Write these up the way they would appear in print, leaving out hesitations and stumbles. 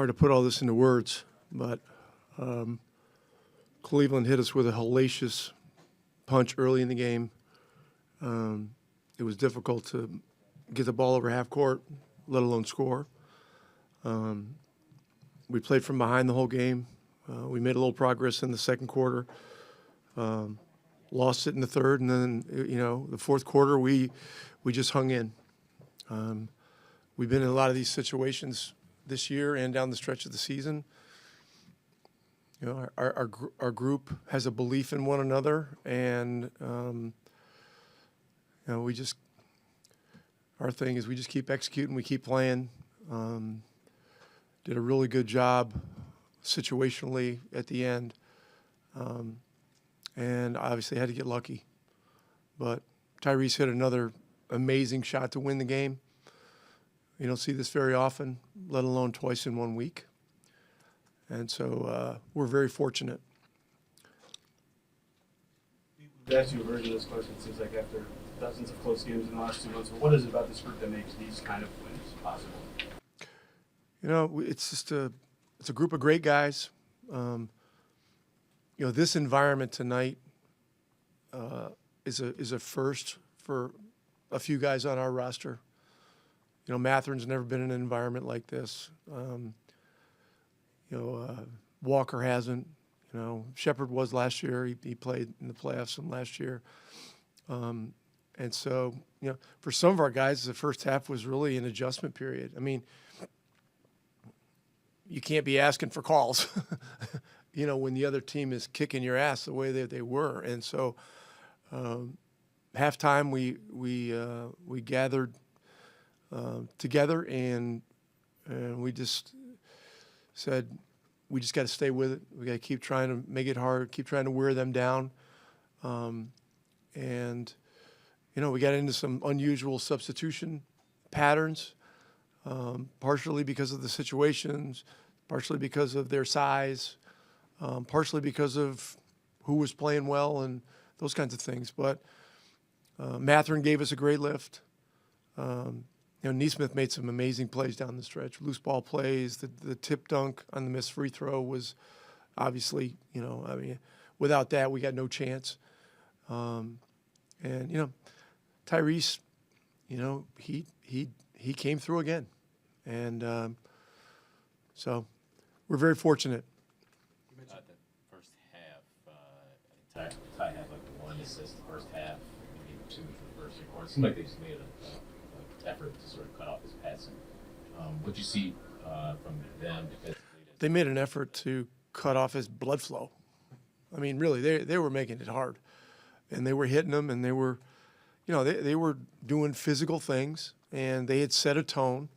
hard to put all this into words, but Cleveland hit us with a hellacious punch early in the game. It was difficult to get the ball over half court, let alone score. We played from behind the whole game. We made a little progress in the second quarter. Lost it in the third, and then the fourth quarter we just hung in. We've been in a lot of these situations this year and down the stretch of the season. Our group has a belief in one another, and our thing is we just keep executing, we keep playing. Did a really good job situationally at the end, and obviously had to get lucky. But Tyrese hit another amazing shot to win the game. You don't see this very often, let alone twice in 1 week. And so we're very fortunate. We've asked you a version of this question, it seems like, after dozens of close games in the last 2 months. But what is it about this group that makes these kind of wins possible? It's just it's a group of great guys. This environment tonight is a first for a few guys on our roster. Mathurin's never been in an environment like this. Walker hasn't. Shepard was last year. He played in the playoffs from last year. And so, for some of our guys, the first half was really an adjustment period. I mean, you can't be asking for calls, when the other team is kicking your ass the way that they were. And so, halftime we gathered together and we just said we just got to stay with it. We got to keep trying to make it hard, keep trying to wear them down, and we got into some unusual substitution patterns, partially because of the situations, partially because of their size, partially because of who was playing well and those kinds of things. But Mathurin gave us a great lift. Nesmith made some amazing plays down the stretch. Loose ball plays, the tip dunk on the missed free throw was obviously, without that we got no chance. And Tyrese, he came through again, and so we're very fortunate. You mentioned the first half. I think Ty had like 1 assist the first half, maybe 2 for the first 3 quarters. It seemed like they just made an effort to sort of cut off his passing. What'd you see from them? They made an effort to cut off his blood flow. I mean, really, they were making it hard, and they were hitting him, and they were, they were doing physical things, and they had set a tone,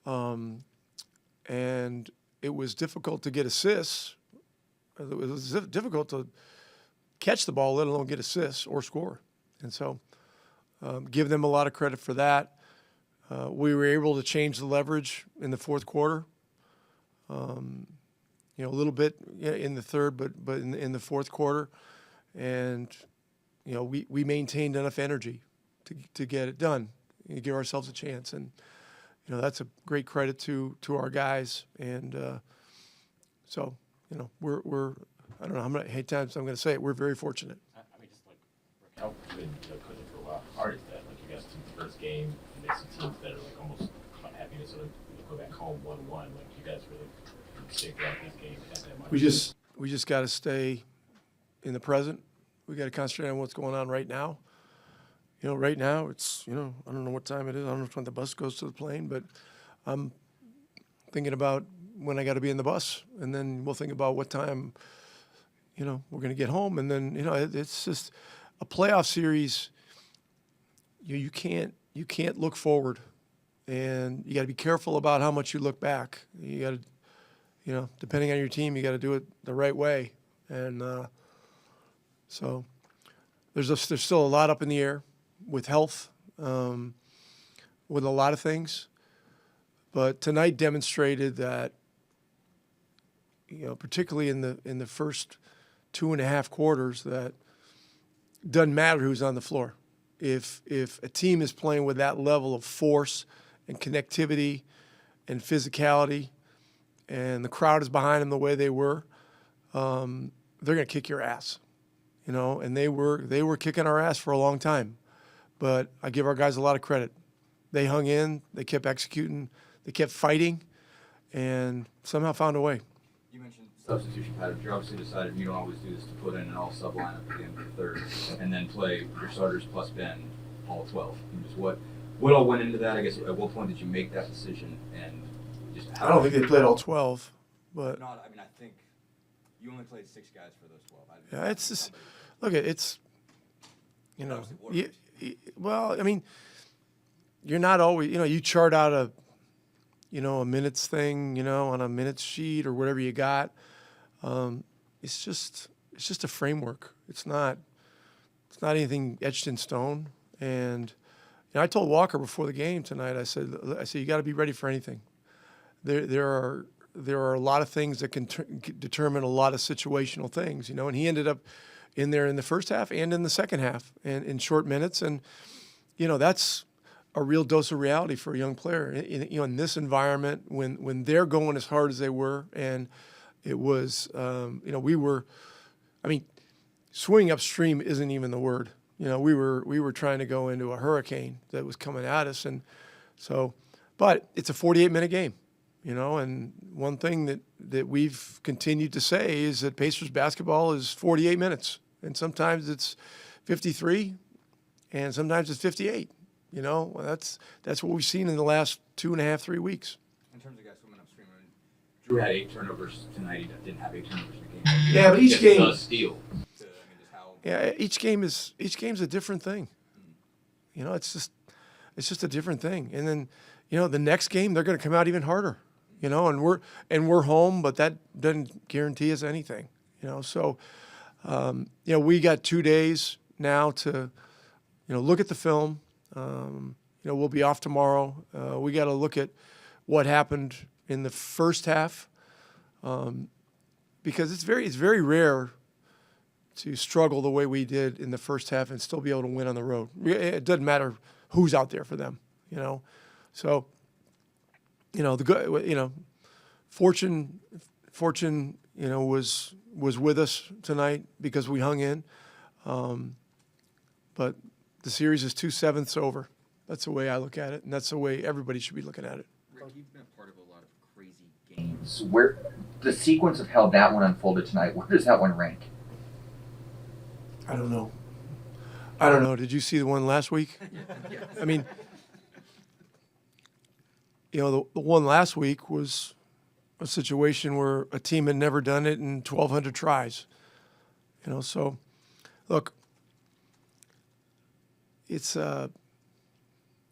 and it was difficult to get assists. It was difficult to catch the ball, let alone get assists or score. And so, give them a lot of credit for that. We were able to change the leverage in the fourth quarter. A little bit in the third, but in the fourth quarter, and we maintained enough energy to get it done, and give ourselves a chance, and that's a great credit to our guys, and so we're I don't know how many times I'm going to say it. We're very fortunate. I mean, just like how good coaching for a while. How hard is that? Like you guys took the first game, and there's some teams that are like almost happy to sort of go back home 1-1. Like you guys really stick out this game. That much. We just got to stay in the present. We got to concentrate on what's going on right now. Right now it's I don't know what time it is. I don't know when the bus goes to the plane, but I'm thinking about when I got to be in the bus, and then we'll think about what time we're going to get home, and then it's just a playoff series. You can't look forward, and you got to be careful about how much you look back. You got to, depending on your team, you got to do it the right way, and so there's still a lot up in the air with health, with a lot of things, but tonight demonstrated that particularly in the first 2.5 quarters, that doesn't matter who's on the floor. If a team is playing with that level of force and connectivity and physicality, and the crowd is behind them the way they were, they're going to kick your ass, and they were kicking our ass for a long time. But I give our guys a lot of credit. They hung in, they kept executing, they kept fighting, and somehow found a way. You mentioned substitution patterns. You obviously decided you don't always do this to put in an all-sub lineup at the end of the third and then play your starters plus Ben all 12. Just what all went into that? I guess at what point did you make that decision? And just I don't think they played all 12, but I think you only played 6 guys for those 12. yeah, it's just look, it's well, I mean, you're not always you chart out a minutes thing on a minutes sheet or whatever you got. It's just a framework. It's not anything etched in stone. And I told Walker before the game tonight, I said you got to be ready for anything. There are a lot of things that can determine a lot of situational things, and he ended up in there in the first half and in the second half and in short minutes. And, that's a real dose of reality for a young player in this environment when they're going as hard as they were. And it was, swimming upstream isn't even the word. We were trying to go into a hurricane that was coming at us. And so, but it's a 48-minute game, and one thing that we've continued to say is that Pacers basketball is 48 minutes. And sometimes it's 53 and sometimes it's 58. That's what we've seen in the last 2.5, 3 weeks. In terms of guys swimming upstream, Drew had 8 turnovers tonight. He didn't have 8 turnovers in the game. Yeah, but each game does steal. Yeah, each game's a different thing. It's just a different thing. And then, the next game they're going to come out even harder. And we're home, but that doesn't guarantee us anything. So we got 2 days now to look at the film. We'll be off tomorrow. We got to look at what happened in the first half because it's very rare to struggle the way we did in the first half and still be able to win on the road. It doesn't matter who's out there for them, So, fortune, was with us tonight because we hung in. But the series is 2/7 over. That's the way I look at it, and that's the way everybody should be looking at it. Rick, you've been a part of a lot of crazy games. Where the sequence of how that one unfolded tonight, where does that one rank? I don't know. Did you see the one last week? I mean, the one last week was a situation where a team had never done it in 1,200 tries. So, look, it's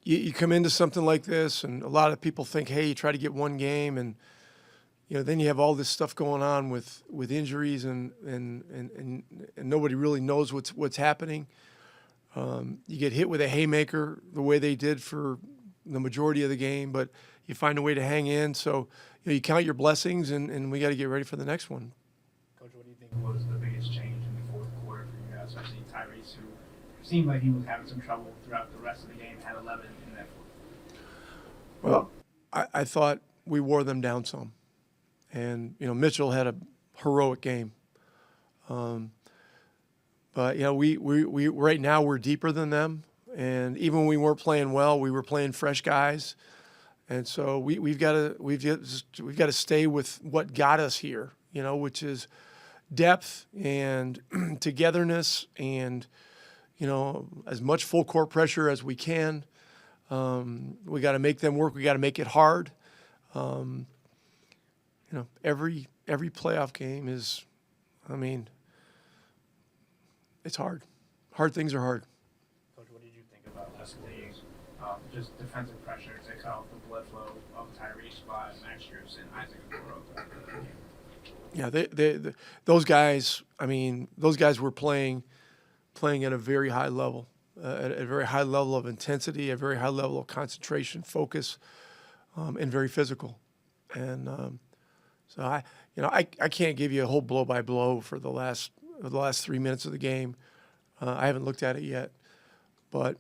you come into something like this, and a lot of people think, hey, you try to get one game, and then you have all this stuff going on with injuries, and nobody really knows what's happening. You get hit with a haymaker the way they did for the majority of the game, but you find a way to hang in. So you count your blessings, and we got to get ready for the next one. Coach, what do you think was the biggest change in the fourth quarter for you guys, especially Tyrese, who seemed like he was having some trouble throughout the rest of the game, had 11 in that fourth? Well, I thought we wore them down some. And, Mitchell had a heroic game. But, we right now we're deeper than them. And even when we weren't playing well, we were playing fresh guys. And so we've got to stay with what got us here, which is depth and togetherness and, as much full court pressure as we can. We got to make them work. We got to make it hard. Every playoff game is, it's hard. Hard things are hard. Coach, what did you think about last days? Just defensive pressure to cut off the blood flow of Tyrese by Max Strus and Isaac Okoro? Yeah, those guys. Those guys were playing at a very high level, at a very high level of intensity, a very high level of concentration, focus, and very physical. And so I can't give you a whole blow by blow for the last 3 minutes of the game. I haven't looked at it yet, but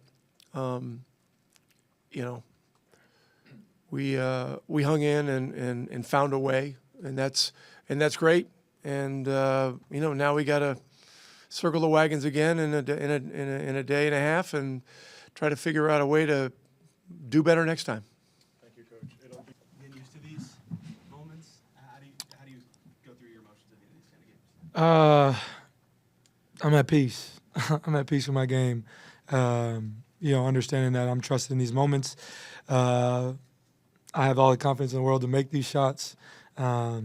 we hung in and found a way. and that's great. And now we got to circle the wagons again in a day and a half, and try to figure out a way to do better next time. Thank you, Coach. Getting used to these moments. How do you go through your emotions at the end of these kind of games? I'm at peace. I'm at peace with my game. Understanding that I'm trusted in these moments. I have all the confidence in the world to make these shots. My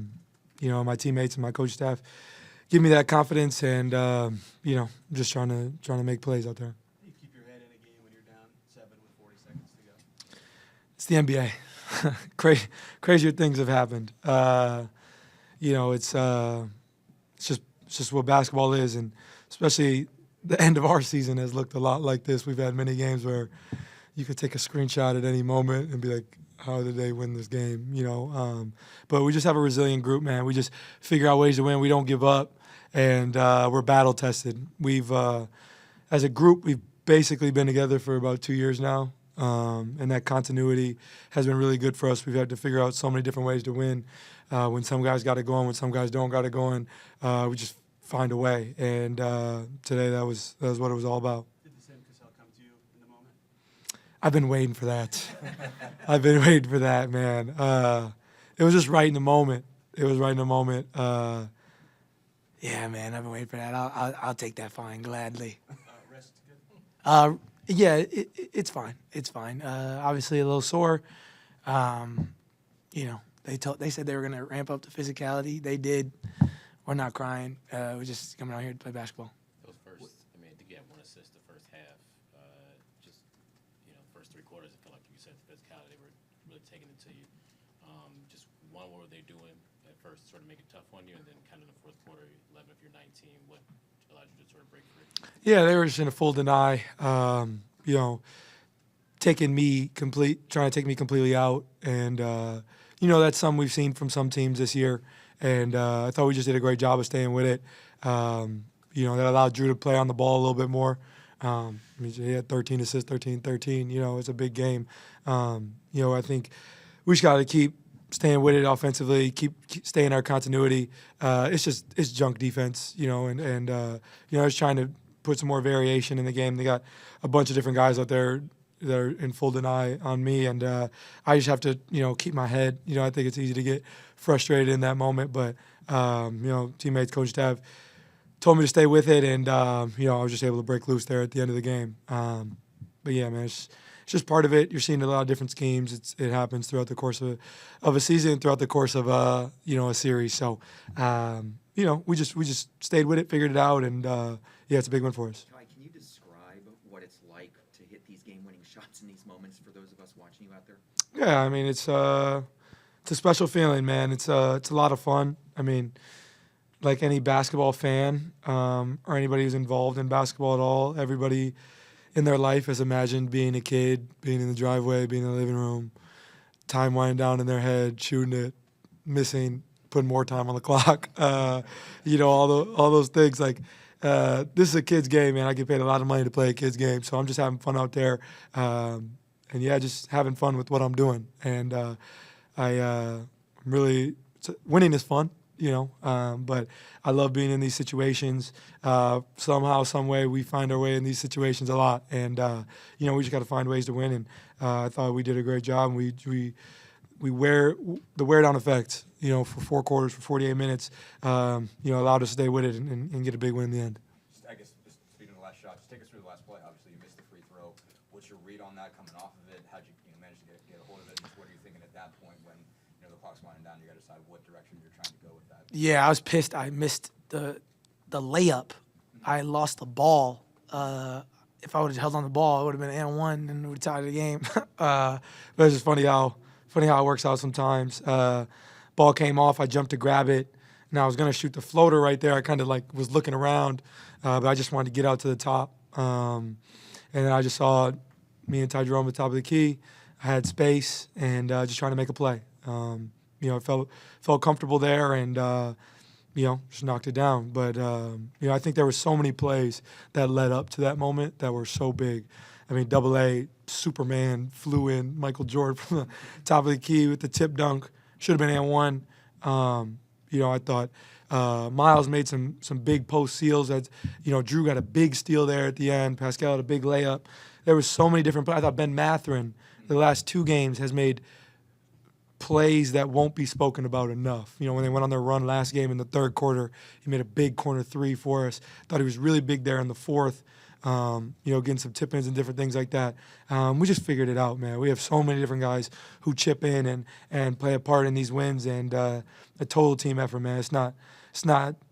teammates and my coach staff give me that confidence, and I'm just trying to make plays out there. How do you keep your head in a game when you're down 7 with 40 seconds to go? It's the NBA. Crazier things have happened. It's just what basketball is, and especially the end of our season has looked a lot like this. We've had many games where you could take a screenshot at any moment and be like, how did they win this game? But we just have a resilient group, man. We just figure out ways to win. We don't give up, and we're battle tested. We've, as a group, we've basically been together for about 2 years now, and that continuity has been really good for us. We've had to figure out so many different ways to win. When some guys got it going, when some guys don't got it going, we just find a way. And today that was what it was all about. Did the same Cassell come to you in the moment? I've been waiting for that. I've been waiting for that, man. It was just right in the moment. Yeah, man, I've been waiting for that. I'll take that fine gladly. Rest good? Yeah, it's fine. It's fine. Obviously a little sore. They said they were gonna ramp up the physicality. They did. We're not crying. We're just coming out here to play basketball. Those to get one assist the first half, first 3 quarters, I feel like you said the physicality, they were really taking it to you. What were they doing at first, sort of make it tough on you, and then kind of in the fourth quarter, 11 of your 19, what allowed you to sort of break free? Yeah, they were just in a full deny. Trying to take me completely out, and that's something we've seen from some teams this year. And I thought we just did a great job of staying with it. That allowed Drew to play on the ball a little bit more. He had 13 assists, 13. It's a big game. I think we just got to keep staying with it offensively, keep staying our continuity. It's junk defense, and just trying to put some more variation in the game. They got a bunch of different guys out there that are in full deny on me, and I just have to, keep my head. I think it's easy to get frustrated in that moment, but teammates, coach, staff told me to stay with it, and I was just able to break loose there at the end of the game. But yeah, man, it's just part of it. You're seeing a lot of different schemes. It happens throughout the course of a season, throughout the course of a series. So we just stayed with it, figured it out, and it's a big win for us. Ty, can you describe what it's like to hit these game-winning shots in these moments for those of us watching you out there? Yeah, I mean it's a special feeling, man. It's a lot of fun. I mean, like any basketball fan or anybody who's involved in basketball at all, everybody in their life has imagined being a kid, being in the driveway, being in the living room, time winding down in their head, shooting it, missing, putting more time on the clock. All those things. Like this is a kid's game, man. I get paid a lot of money to play a kid's game, so I'm just having fun out there, just having fun with what I'm doing. And winning is fun. But I love being in these situations. Somehow, some way, we find our way in these situations a lot, and we just got to find ways to win. And I thought we did a great job. We wear the wear down effect, for 4 quarters, for 48 minutes, allowed us to stay with it and get a big win in the end. I guess just speaking of the last shot, just take us through the last play. Obviously, you missed the free throw. What's your read on that coming off of it? How'd you manage to get a hold of it? Just what are you thinking at that point when the clock's winding down? You got to decide what direction you're trying to go with that. Yeah, I was pissed. I missed the layup. I lost the ball. If I would have held on the ball, it would have been an and 1 and we would have tied the game. But it's just funny how it works out sometimes. Ball came off. I jumped to grab it. And I was going to shoot the floater right there. I kind of was looking around, but I just wanted to get out to the top. And then I just saw me and Ty Jerome at the top of the key. I had space and just trying to make a play. I felt comfortable there and, just knocked it down. But, I think there were so many plays that led up to that moment that were so big. I mean, AA, Superman flew in, Michael Jordan from the top of the key with the tip dunk. Should have been and 1. I thought Myles made some big post steals. That Drew got a big steal there at the end. Pascal had a big layup. There was so many different plays. I thought Bennedict Mathurin, the last 2 games, has made plays that won't be spoken about enough. When they went on their run last game in the 3rd quarter, he made a big corner 3 for us. Thought he was really big there in the 4th. Getting some tip-ins and different things like that. We just figured it out, man. We have so many different guys who chip in and play a part in these wins, and a total team effort, man. It's not.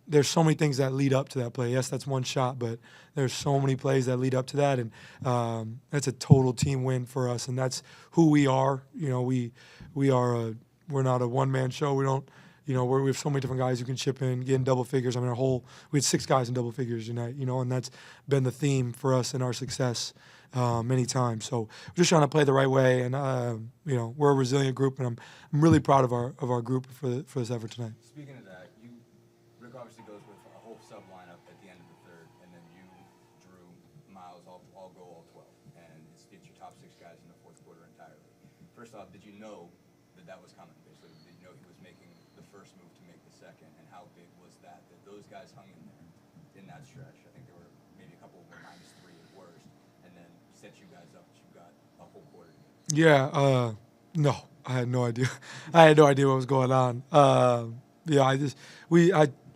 There's so many things that lead up to that play. Yes, that's one shot, but there's so many plays that lead up to that, and that's a total team win for us, and that's who we are. We're not a one-man show. We don't. We have so many different guys who can chip in, get in double figures. I mean, we had 6 guys in double figures tonight, and that's been the theme for us in our success many times. So we're just trying to play the right way, and we're a resilient group, and I'm really proud of our group for this effort tonight. Speaking of that, Rick obviously goes with a whole sub lineup at the end of the 3rd, and then you, Drew, Myles all go all 12, and it's your top 6 guys in the 4th quarter entirely. First off, did you know that was coming? Basically, did you know he was making the first move to make the second, and how big was that those guys hung in there in that stretch? I think there were maybe a couple of -3 at worst, and then set you guys up that you got a whole quarter. Yeah, no, I had no idea. I had no idea what was going on.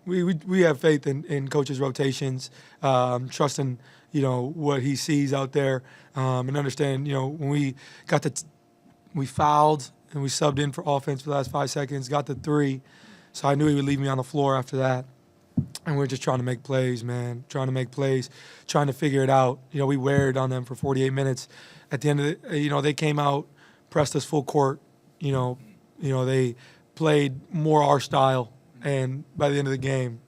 We have faith in coach's rotations, trusting what he sees out there, and understand when we fouled and we subbed in for offense for the last 5 seconds, got the 3, so I knew he would leave me on the floor after that. And we're just trying to make plays, man. Trying to make plays, trying to figure it out. We weared on them for 48 minutes. At the end of it, they came out, pressed us full court. They played more our style, and by the end of the game,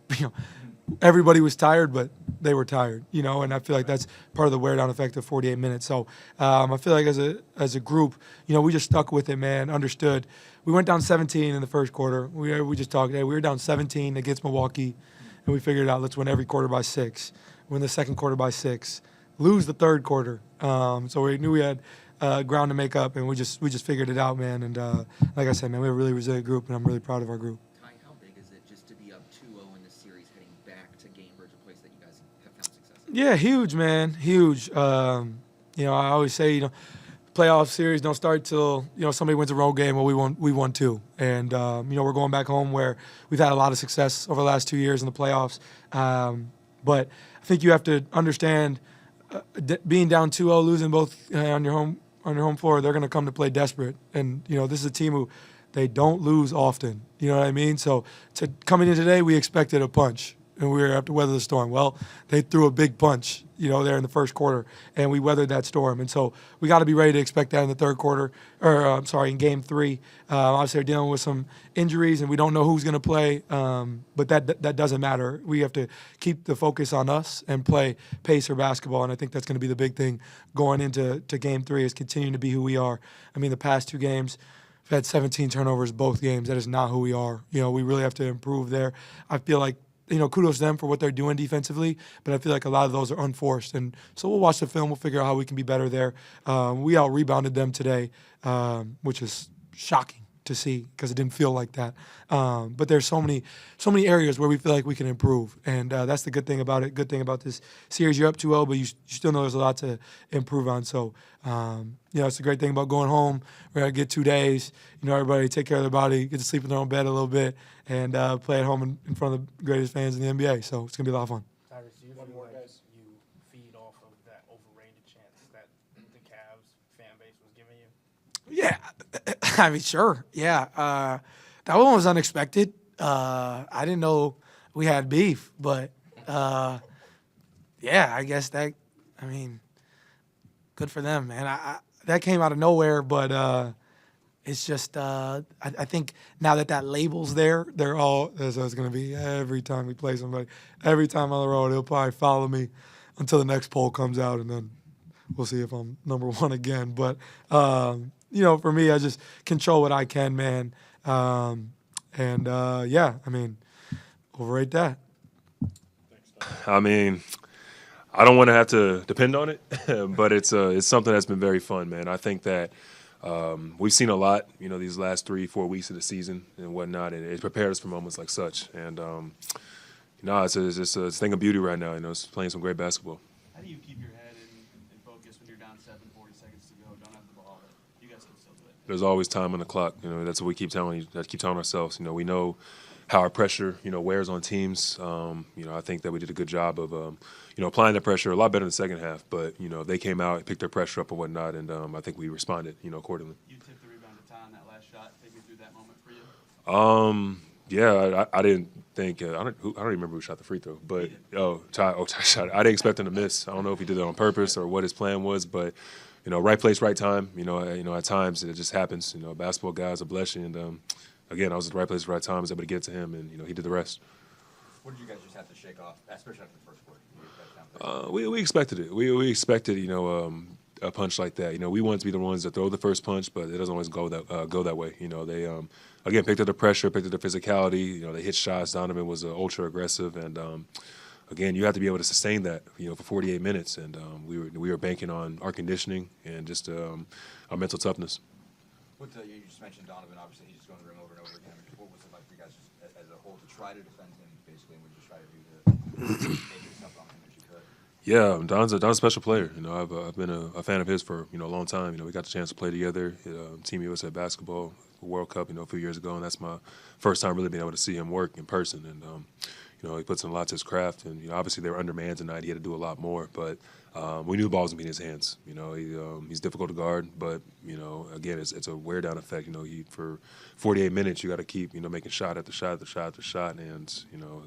everybody was tired, but they were tired. And I feel like that's part of the wear down effect of 48 minutes. So I feel like as a group, we just stuck with it, man. Understood. We went down 17 in the 1st quarter. We just talked. Hey, we were down 17 against Milwaukee, and we figured out let's win every quarter by 6. Win the 2nd quarter by 6. Lose the 3rd quarter. So we knew we had ground to make up, and we just figured it out, man. And like I said, man, we have a really resilient group, and I'm really proud of our group. Ty, how big is it just to be up 2-0 in the series, heading back to Cambridge, a place that you guys have found success in? Yeah, huge, man, huge. I always say, playoff series don't start till somebody wins a road game. Well, we won 2, and we're going back home where we've had a lot of success over the last 2 years in the playoffs. But I think you have to understand being down 2-0, losing both on your home floor. They're going to come to play desperate, and this is a team who they don't lose often. You know what I mean? So coming in today, we expected a punch, and we were have to weather the storm. Well, they threw a big punch, there in the 1st quarter, and we weathered that storm. And so we got to be ready to expect that in the 3rd quarter, in Game 3. Obviously, they're dealing with some injuries, and we don't know who's going to play, but that doesn't matter. We have to keep the focus on us and play pacer basketball, and I think that's going to be the big thing going into Game 3 is continuing to be who we are. I mean, the past 2 games, we've had 17 turnovers both games. That is not who we are. We really have to improve there. I feel like kudos to them for what they're doing defensively, but I feel like a lot of those are unforced. And so we'll watch the film. We'll figure out how we can be better there. We out-rebounded them today, which is shocking to see because it didn't feel like that. But there's so many areas where we feel like we can improve, and that's the good thing about it. Good thing about this series, you're up 2-0, but you still know there's a lot to improve on. So, it's a great thing about going home. We're going to get 2 days. Everybody take care of their body, get to sleep in their own bed a little bit, and play at home in front of the greatest fans in the NBA. So it's going to be a lot of fun. Tyrese, do you feel like you feed off of that overrated chance that the Cavs fan base was giving you? Yeah, I mean, sure. Yeah, that one was unexpected. I didn't know we had beef, but yeah, I guess good for them, man. That came out of nowhere, but it's just I think now that label's there, they're all that's what it's going to be every time we play somebody. Every time on the road, he'll probably follow me until the next poll comes out, and then we'll see if I'm number 1 again. But for me, I just control what I can, man. Yeah, I mean, overrate that. I mean, I don't want to have to depend on it, but it's something that's been very fun, man. I think that we've seen a lot, these last 3-4 weeks of the season and whatnot, and it prepared us for moments like such. And it's just a thing of beauty right now. It's playing some great basketball. How do you keep your head in focus when you're down 40 seconds to go, don't have the ball, but you guys can still do it? There's always time on the clock. That's what we keep telling ourselves. We know how our pressure, wears on teams. I think that we did a good job of, applying the pressure a lot better in the second half. But, they came out, picked their pressure up and whatnot, and I think we responded, accordingly. You tipped the rebound to Tom that last shot. Take me through that moment for you. Yeah, I didn't think I don't remember who shot the free throw, but Ty shot it. I didn't expect him to miss. I don't know if he did it on purpose or what his plan was, but right place, right time. At times it just happens. Basketball guys are blessing, and again, I was at the right place, right time. I was able to get to him, and he did the rest. What did you guys just have to shake off, especially after the first quarter? We expected it. We expected a punch like that. We wanted to be the ones that throw the first punch, but it doesn't always go that way. They again picked up the pressure, picked up the physicality. They hit shots. Donovan was ultra aggressive, and again, you have to be able to sustain that for 48 minutes. And we were banking on our conditioning and just our mental toughness. You just mentioned Donovan. Obviously, he's just going to the rim over and over again. What was it like for you guys just as a whole to try to defend him, basically, and we just try to do make yourself on him as you could? Yeah, Don's a special player. I've been a fan of his for a long time. We got the chance to play together, Team USA basketball, World Cup, a few years ago, and that's my first time really being able to see him work in person. And he puts in a lot to his craft, and obviously they were undermanned tonight. He had to do a lot more, but we knew the ball was gonna be in his hands. He's difficult to guard, but again, it's a wear down effect. For 48 minutes, you got to keep making shot after shot after shot after shot, and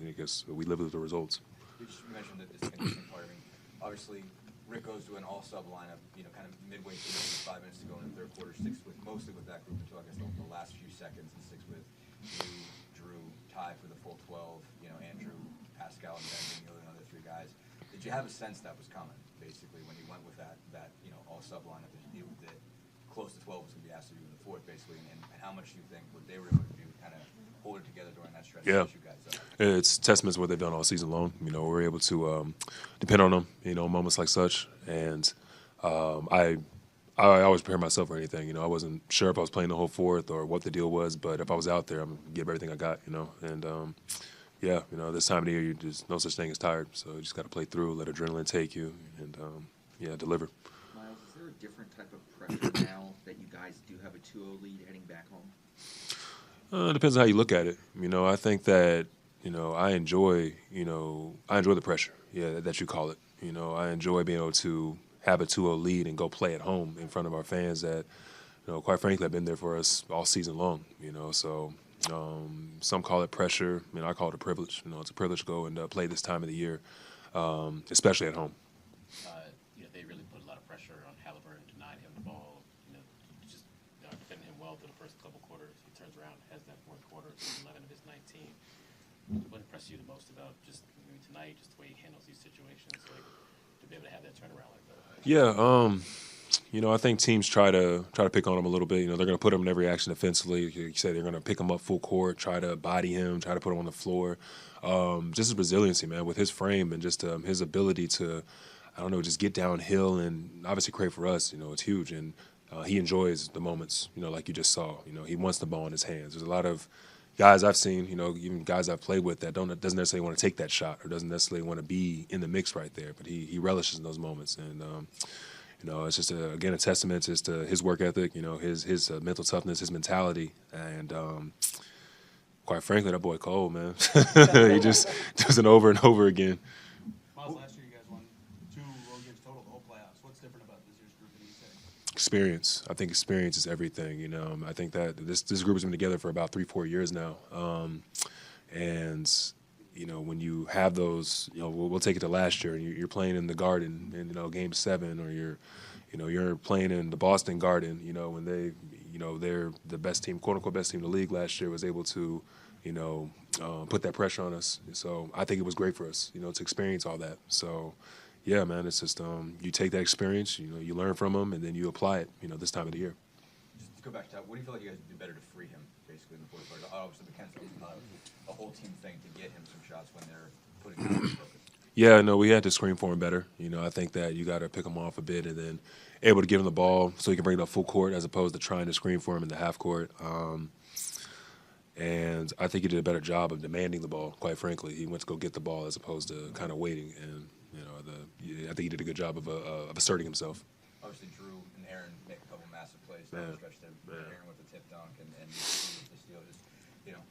I guess we live with the results. You just mentioned that this conditioning part. Obviously, Rick goes to an all-sub lineup, kind of midway through, 5 minutes to go in the third quarter, sticks mostly with that group until I guess the last few seconds, and sticks with you, Drew, Ty for the full 12, Andrew, Pascal, and Ben, the other three guys. Did you have a sense that was coming, basically, when you went with that all-sub lineup, that you knew that close to 12 was going to be asked of you in the fourth, basically, and how much do you think what they were able to do to kind of hold it together during that stretch? Yeah. You guys up? It's testament to what they've done all season long. We're able to depend on them, moments like such. And I always prepare myself for anything. I wasn't sure if I was playing the whole fourth or what the deal was, but if I was out there, I'm going to give everything I got, And, this time of the year, there's no such thing as tired. So you just got to play through, let adrenaline take you, and, deliver. Myles, is there a different type of pressure now that you guys do have a 2-0 lead heading back home? It depends on how you look at it. I think that, I enjoy the pressure, that you call it. I enjoy being able to have a 2-0 lead and go play at home in front of our fans that, quite frankly, have been there for us all season long, So some call it pressure. I call it a privilege. It's a privilege to go and play this time of the year, especially at home. They really put a lot of pressure on Haliburton, denied him the ball. Just defending him well through the first couple quarters. He turns around, has that fourth quarter, 11 of his 19. What impressed you the most about just tonight, just the way he handles these situations, like to be able to have that turnaround like that? Yeah, I think teams try to pick on him a little bit. They're going to put him in every action defensively. You said they're going to pick him up full court, try to body him, try to put him on the floor. Just his resiliency, man, with his frame and just his ability to, just get downhill and obviously create for us. It's huge, and he enjoys the moments. Like you just saw. He wants the ball in his hands. There's a lot of guys I've seen, even guys I've played with that doesn't necessarily want to take that shot or doesn't necessarily want to be in the mix right there. But he relishes in those moments, and it's just a testament as to his work ethic, his mental toughness, his mentality, and quite frankly, that boy cold, man. He just does it over and over again. Myles, last year you guys won 2 road games total the whole playoffs. What's different about this year's group than you say? Experience. I think experience is everything. I think that this group has been together for about 3-4 years now, and when you have those, we'll take it to last year, and you're playing in the Garden in Game 7, or you're playing in the Boston Garden. When they're the best team, quote unquote best team in the league last year, was able to put that pressure on us. So I think it was great for us, to experience all that. So. Yeah, man, it's just you take that experience, you learn from them, and then you apply it, this time of the year. Just to go back to that, what do you feel like you guys would do better to free him, basically, in the fourth quarter? Obviously, McKenzie was a whole team thing to get him some shots when they're putting him on the focus. Yeah, no, we had to screen for him better. You know, I think that you got to pick him off a bit and then able to give him the ball so he can bring it up full court as opposed to trying to screen for him in the half court. And I think he did a better job of demanding the ball, quite frankly. He went to go get the ball as opposed to kind of waiting. And, you know, I think he did a good job of asserting himself. Obviously, Drew and Aaron make a couple massive plays down the stretch there. Aaron with the tip dunk and the steal. Just, you know,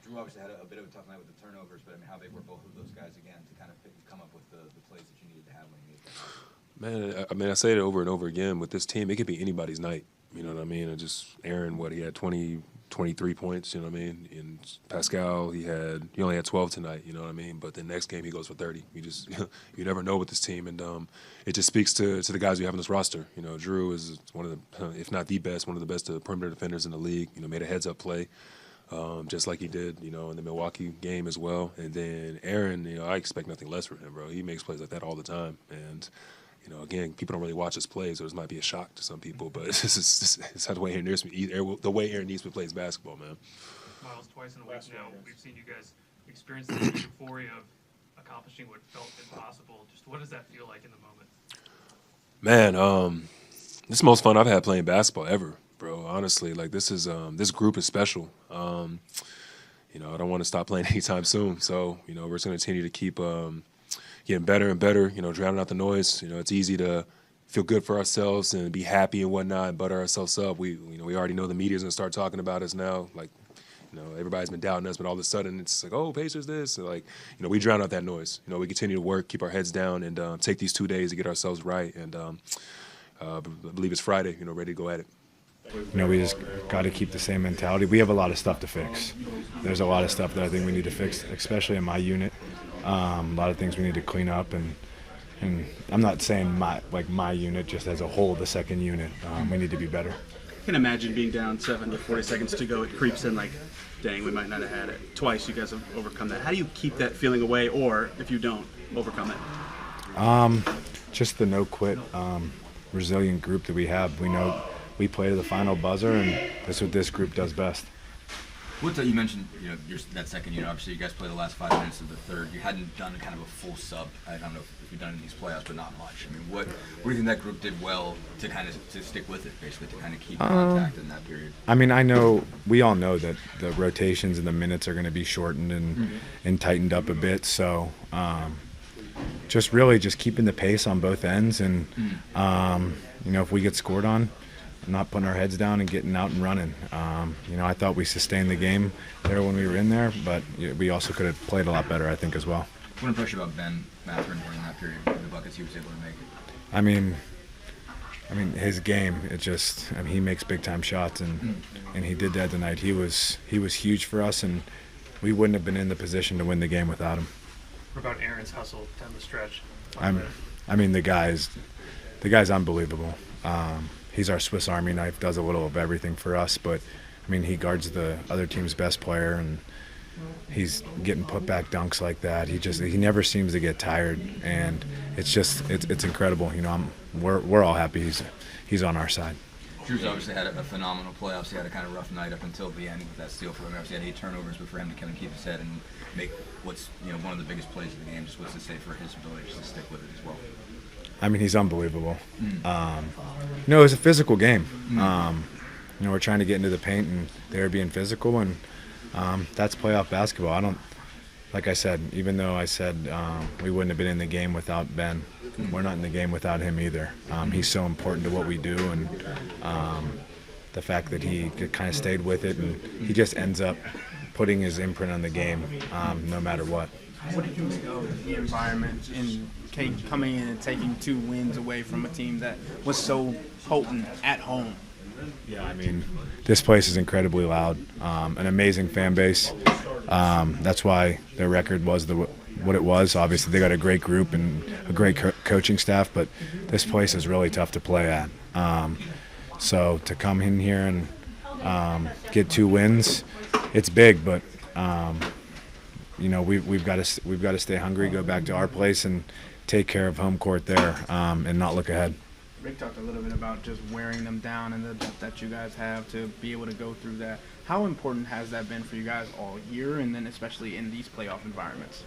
Drew obviously had a bit of a tough night with the turnovers, but I mean, how big were both of those guys again to kind of come up with the plays that you needed to have when you needed to have? Man, I mean, I say it over and over again. With this team, it could be anybody's night. You know what I mean? And just Aaron, he had 23 points, you know what I mean? And Pascal, he only had 12 tonight, you know what I mean? But the next game he goes for 30. You never know with this team, and it just speaks to the guys we have on this roster. You know, Drew is one of the, if not the best, one of the best perimeter defenders in the league. You know, made a heads-up play, just like he did, you know, in the Milwaukee game as well. And then Aaron, you know, I expect nothing less from him, bro. He makes plays like that all the time, and you know, again, people don't really watch his plays, so this might be a shock to some people, but it's how the way Aaron needs to play basketball, man. Myles, twice in a week now, we've seen you guys experience the euphoria of accomplishing what felt impossible. Just what does that feel like in the moment? Man, this is the most fun I've had playing basketball ever, bro. Honestly, like this group is special. You know, I don't want to stop playing anytime soon, so you know, we're just going to continue to keep getting better and better, you know, drowning out the noise. You know, it's easy to feel good for ourselves and be happy and whatnot and butter ourselves up. We already know the media's gonna start talking about us now. Like, you know, everybody's been doubting us, but all of a sudden it's like, oh, Pacers this. So like, you know, we drown out that noise. You know, we continue to work, keep our heads down, and take these 2 days to get ourselves right. And I believe it's Friday, you know, ready to go at it. You know, we just got to keep the same mentality. We have a lot of stuff to fix. There's a lot of stuff that I think we need to fix, especially in my unit. A lot of things we need to clean up, and I'm not saying my unit just as a whole, the second unit. We need to be better. I can imagine being down 7 with 40 seconds to go. It creeps in like, dang, we might not have had it. Twice you guys have overcome that. How do you keep that feeling away, or if you don't, overcome it? Just the no-quit, resilient group that we have. We know we play to the final buzzer, and that's what this group does best. You mentioned, you know, that second unit. Obviously, you guys played the last 5 minutes of the third. You hadn't done kind of a full sub. I don't know if you've done it in these playoffs, but not much. I mean, what do you think that group did well to kind of to stick with it, basically, to kind of keep contact in that period? I mean, we all know that the rotations and the minutes are going to be shortened and tightened up a bit. So, just keeping the pace on both ends, and you know, if we get scored on, not putting our heads down and getting out and running. You know, I thought we sustained the game there when we were in there, but we also could have played a lot better, I think, as well. What impressed you about Bennedict Mathurin during that period, the buckets he was able to make? I mean, his game, he makes big time shots, and he did that tonight. He was huge for us, and we wouldn't have been in the position to win the game without him. What about Aaron's hustle down the stretch? I mean, the guy's unbelievable. He's our Swiss Army knife, does a little of everything for us, but I mean, he guards the other team's best player, and he's getting put back dunks like that. He never seems to get tired, and it's incredible. You know, we're all happy he's on our side. Drew's obviously had a phenomenal playoffs. He had a kind of rough night up until the end with that steal for him. Obviously had 8 turnovers, but for him to kind of keep his head and make what's, you know, one of the biggest plays of the game, just what's to say for his ability just to stick with it as well. I mean, he's unbelievable. You know, it was a physical game. You know, we're trying to get into the paint, and they were being physical, and that's playoff basketball. Like I said, even though I said we wouldn't have been in the game without Ben, we're not in the game without him either. He's so important to what we do, and the fact that he kind of stayed with it, and he just ends up putting his imprint on the game no matter what. What did you make of the environment in coming in and taking 2 wins away from a team that was so potent at home? Yeah, I mean, this place is incredibly loud. An amazing fan base. That's why their record was what it was. Obviously, they got a great group and a great coaching staff, but this place is really tough to play at. So to come in here and get 2 wins, it's big, but you know, we've got to stay hungry, go back to our place, and take care of home court there, and not look ahead. Rick talked a little bit about just wearing them down and the depth that you guys have to be able to go through that. How important has that been for you guys all year, and then especially in these playoff environments?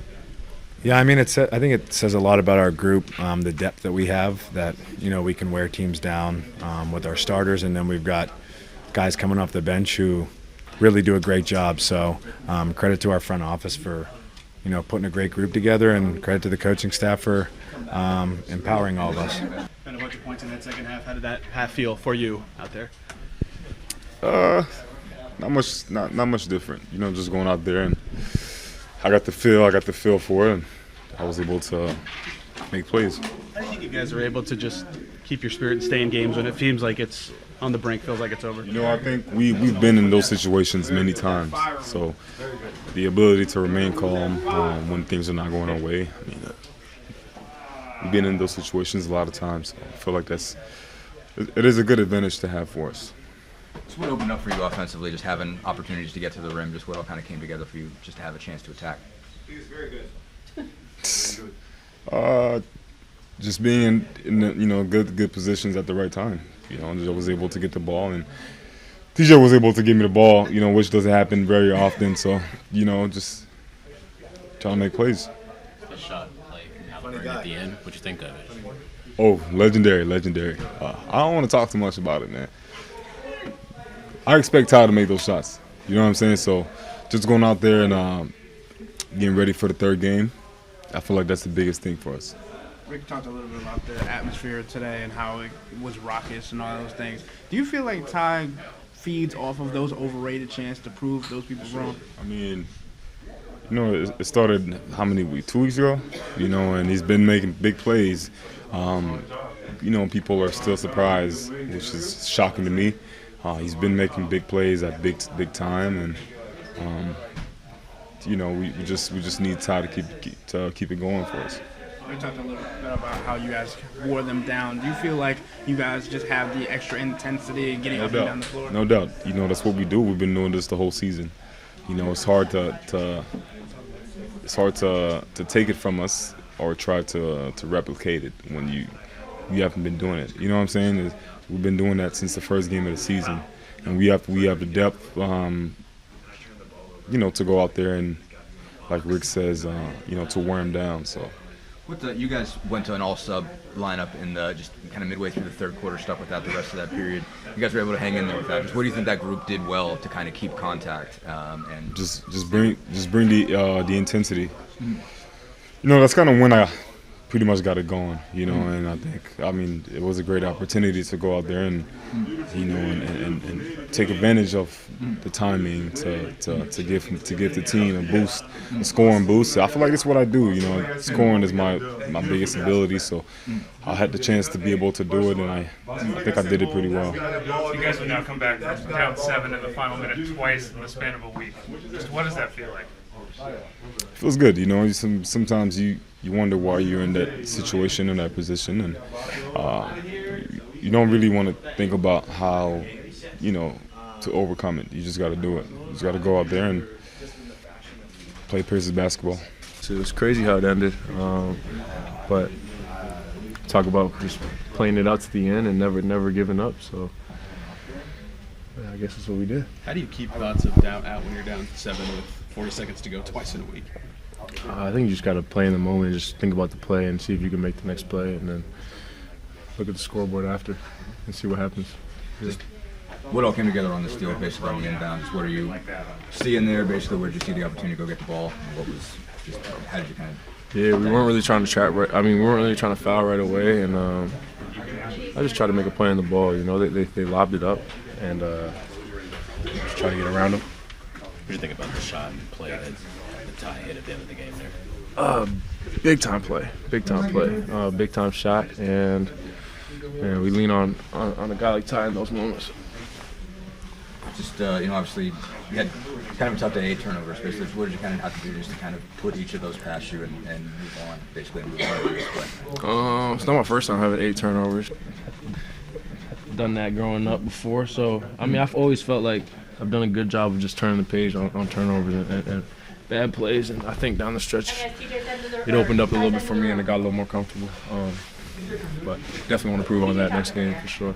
Yeah, I mean, I think it says a lot about our group, the depth that we have, that, we can wear teams down with our starters, and then we've got guys coming off the bench who really do a great job. So credit to our front office for, putting a great group together, and credit to the coaching staff for empowering all of us. Been a bunch of points in that second half. How did that half feel for you out there? Not much different. Just going out there, and I got the feel for it, and I was able to make plays. How do you think you guys are able to just keep your spirit and stay in games when it seems like it's on the brink, feels like it's over? I think we've been in those situations many times. So the ability to remain calm when things are not going our way. I mean, we've been in those situations a lot of times. So I feel like it is a good advantage to have for us. So what opened up for you offensively, just having opportunities to get to the rim, just what all kind of came together for you just to have a chance to attack? Just being in good positions at the right time. I was able to get the ball, and TJ was able to give me the ball, which doesn't happen very often. So, just trying to make plays. The shot, Haliburton at the end, what'd you think of it? Oh, legendary. I don't want to talk too much about it, man. I expect Ty to make those shots. You know what I'm saying? So just going out there and getting ready for the third game, I feel like that's the biggest thing for us. Rick talked a little bit about the atmosphere today and how it was raucous and all those things. Do you feel like Ty feeds off of those overrated chances to prove those people wrong? I mean, it started how many weeks? 2 weeks ago? And he's been making big plays. People are still surprised, which is shocking to me. He's been making big plays at big time, and we just need Ty to keep it going for us. We talked a little bit about how you guys wore them down. Do you feel like you guys just have the extra intensity getting up and down the floor? No doubt. That's what we do. We've been doing this the whole season. It's hard to take it from us or try to replicate it when you haven't been doing it. You know what I'm saying? We've been doing that since the first game of the season, and we have the depth, to go out there and, like Rick says, to wear them down. So. You guys went to an all-sub lineup in just kind of midway through the third quarter, stuck with that the rest of that period. You guys were able to hang in there with that. Just what do you think that group did well to kind of keep contact and just bring the intensity. That's kind of when I pretty much got it going, and I think it was a great opportunity to go out there and and take advantage of the timing to give the team a boost, a scoring boost. I feel like that's what I do. Scoring is my biggest ability, so I had the chance to be able to do it, and I think I did it pretty well. You guys have now come back down 7 in the final minute twice in the span of a week. Just what does that feel like? It feels good, sometimes you wonder why you're in that situation, in that position, and you don't really want to think about how, to overcome it. You just got to do it. You just got to go out there and play Pacers basketball. So it's crazy how it ended, but talk about just playing it out to the end and never giving up. So yeah, I guess that's what we did. How do you keep thoughts of doubt out when you're down 7 with 40 seconds to go twice in a week? I think you just got to play in the moment, just think about the play and see if you can make the next play, and then look at the scoreboard after and see what happens. Yeah. What all came together on this deal, basically on the inbound? Just what are you seeing there? Basically, where did you see the opportunity to go get the ball? How did you kind of? Yeah, we weren't really trying to trap. We weren't really trying to foul right away, and I just tried to make a play on the ball. They lobbed it up, and just try to get around them. What do you think about the shot and play that Ty hit at the end of the game there? Big time play, big time shot, and we lean on a guy like Ty in those moments. Just obviously you had kind of a tough day, 8 turnovers. Basically, what did you kind of have to do just to kind of put each of those past you and move on, basically, and move on to this play? It's not my first time having 8 turnovers. Done that growing up before, so I've always felt like I've done a good job of just turning the page on turnovers and bad plays, and I think down the stretch it opened up a little bit for me and I got a little more comfortable. But definitely want to improve on that next game for sure.